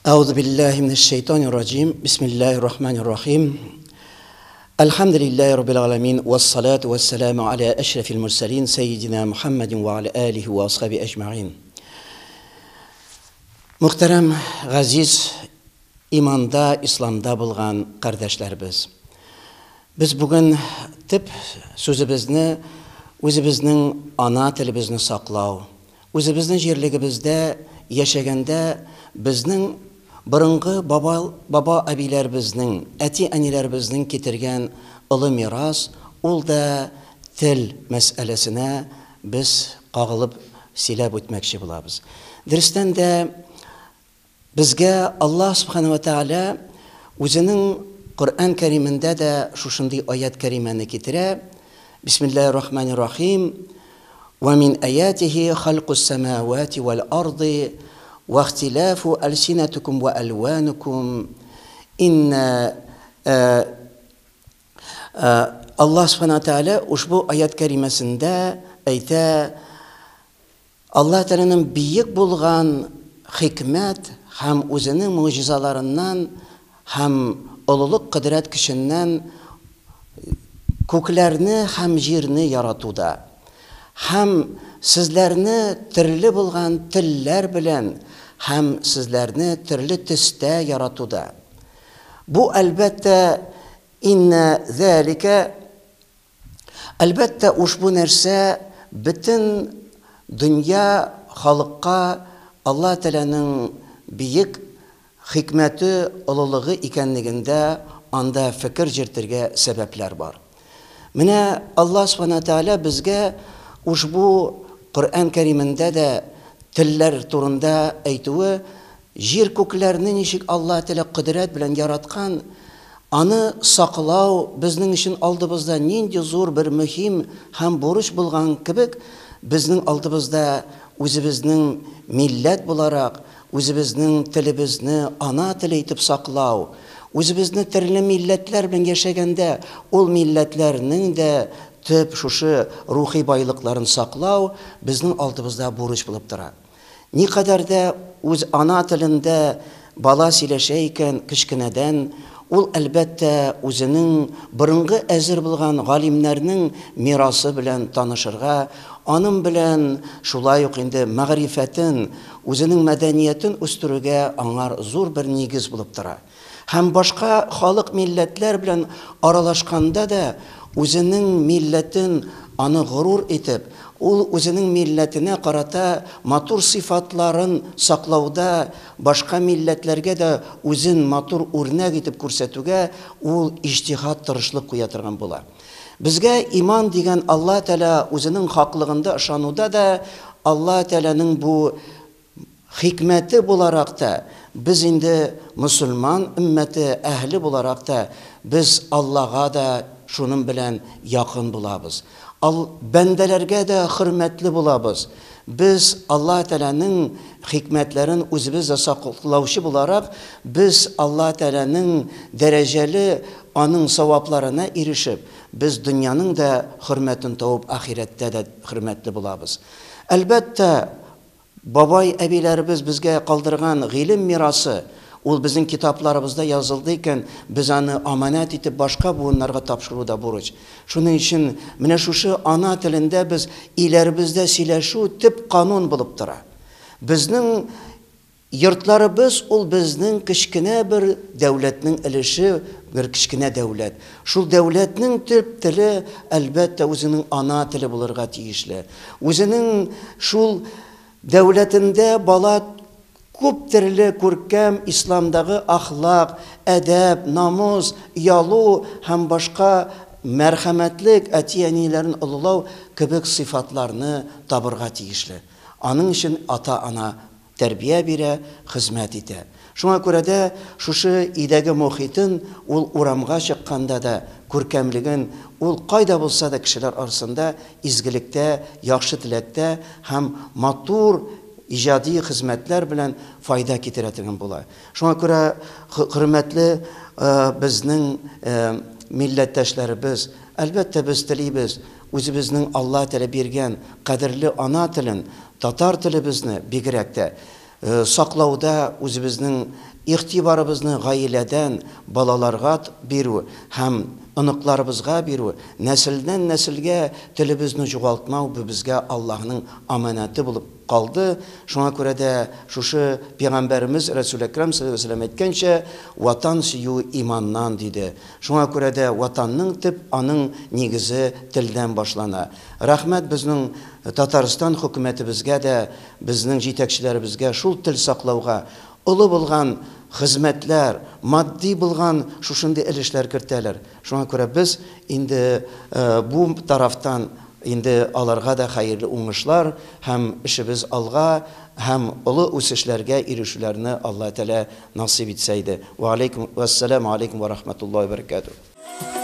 Euzu billahi mineşşeytanirracim. Bismillahirrahmanirrahim. Elhamdülillahi rabbil alamin ve salatu vesselamu ala eşrefil murselin seyyidina Muhammedin ve ala alihi ve ashabi ecmaîn. Muhterem, aziz, imanda, İslamda bulgan kardeşlerimiz. Biz bugün tip sözümüzni, özümüzün ana tilimizni saklaw, özümüzün yerligimizde yaşaganda bizning burungi baba abilarimizning, ati anilarimizning ketirgan ulu miras, ul da til meselesine biz qag'ilib silab o'tmoqchi bo'lamiz. Darsdan da bizga Alloh subhanahu va taolo o'zining Qur'on karimida da shunday oyat karimani keltirib, Bismillahirrahmanirrahim. Wa min ayatihi khalqus samawati wal ardi واختلاف ألسنتكم وألوانكم إن Allah subhanahu teala ushbu ayat karimesinde ayta Allah Teala'nın büyük bulgan hikmet hem o'zining mucizalarından hem ululuk kudret kişinden ko'klarni hem yerni yaratuda hem sizlerini türlü bulgan tiller bilen hem sizlerini türlü tüste yaratuda. Bu elbette inne zalike elbette ushbu narsa bütün dünya halkka Allah Teala'nın büyük hikmeti, ululuğu ikenliginde anda fikir jirtirge sebepler var. Mine Allah subhanahu teala bizge ushbu Qur'on kariminde de tiller turunda aytuvi, yer ko'klarni nishik Allah Teala qudrat bilan yaratgan, ani saqlaw bizning için oldimizda nindi zo'r bir muhim ham bo'lish bo'lgan kibik, bizning oldimizda o'zimizning millat bo'larak o'zimizning tilimizni ana tili etib saqlaw, o'zimizni turli millatlar bilan yashaganda ol millatlarning de tüp şuşu ruhi baylıklarını saklav bizning oldimizda bo'lish bo'lib turadi. Ne kadar da o'z ana tilinde bala silashayken kichkinadan ul albatta o'zining burungi azir bo'lgan g'olimlarning mirosi bilan tanishirga, onun bilan shulay endi ma'rifatin, o'zining madaniyatin o'stirishga angar zo'r bir negiz bo'lib turadi. Hem başka xalq milletler bilan aralashganda da o'zining milletin anı gurur etip, o'zining milletine qarata matur sifatların saqlawda başka milletlerge de o'zin matur o'rnak etip ko'rsatuga ul ijtihad tirishlik qo'ya turgan bo'lar. Bizga iman degan Allah Teala o'zining haqligida ishonuda da Allah Teala'nın bu hikmeti bularak da biz indi Müslüman ümmeti ehli bularak da biz Allah'a da şunun bilen yakın bulabız. Bendelerge de hürmetli bulabız. Biz Allah Teala'nın hikmetlerin özümüzde saklavşı bularak biz Allah Teala'nın dereceli anın sevaplarına erişip biz dünyanın da hürmetini tavıp ahirette de hürmetli bulabız. Elbette babay abilerimiz bizge kaldırgan ilim mirası, ol bizim kitaplarımızda yazıldıyken biz onu amanet etip başka bunlara tapşırıda buruç. Şunun için mine şu ana tilinde biz ilerimizde sileşu tip kanun bulup dura. Bizning yurtlarımız ol bizning kichkine bir devletning ilişi bir kichkine devlet. Şu devletning tip tili elbette o'zining ana tili bulurga tiyishli. O'zining şu devletinde bala ko'p türlü ko'rkam İslamdagi ahlak, edep, namus, yalu hem başka merhametlik atiyanilerin ululav kibik sıfatlarını tabırga tiyishli. Onun için ata-ana terbiye bire, hizmet ete. Şuna göre de şuşu idegi muhitin ul uramga çıkkanda da ko'rkamligin ul qayda bulsa da kişiler arasında izgilikte, yaxşı tilekte hem matur icadi hizmetler bilen fayda getiretigen bular. Şuna göre hürmetli bizning milletteşlerimiz, elbette biz tilimiz, o'zimizning Allah Teala bergan qadrli ana tilin, tatar tilimizni begirakda saqlovda o'zimizning игътибарыбызны гаиләдән балаларга бирү һәм оныкларыбызга бирү, нәселдән нәселгә телебезне югалтмау безгә Аллаһның аманаты булып калды. Шуңа күрә дә шушы Пәйгамбәрimiz Рәсүл Әкрәм саллаллаһу алейһи ва сәллям әйткәнчә, ватан сөю иманнан диде. Шуңа күрә дә ватанның төп аның нигезе телдән башлана. Рәхмәт безнең Татарстан хөкүмәтебезгә дә, безнең җитәкчеләребезгә шул тел саклауга олы булган хезмәтләр, матди булган шушындый өлешләр кертәләр. Шуңа күрә без инде бу тарафтан инде аларга да хәерле уңышлар һәм эшебез алга һәм олы үсешләргә ирешүләрне Алла Тәала насыйп итсә иде. Ва алейкум ва ассаламу алейкум ва рахматуллаһи ва баракатуһ.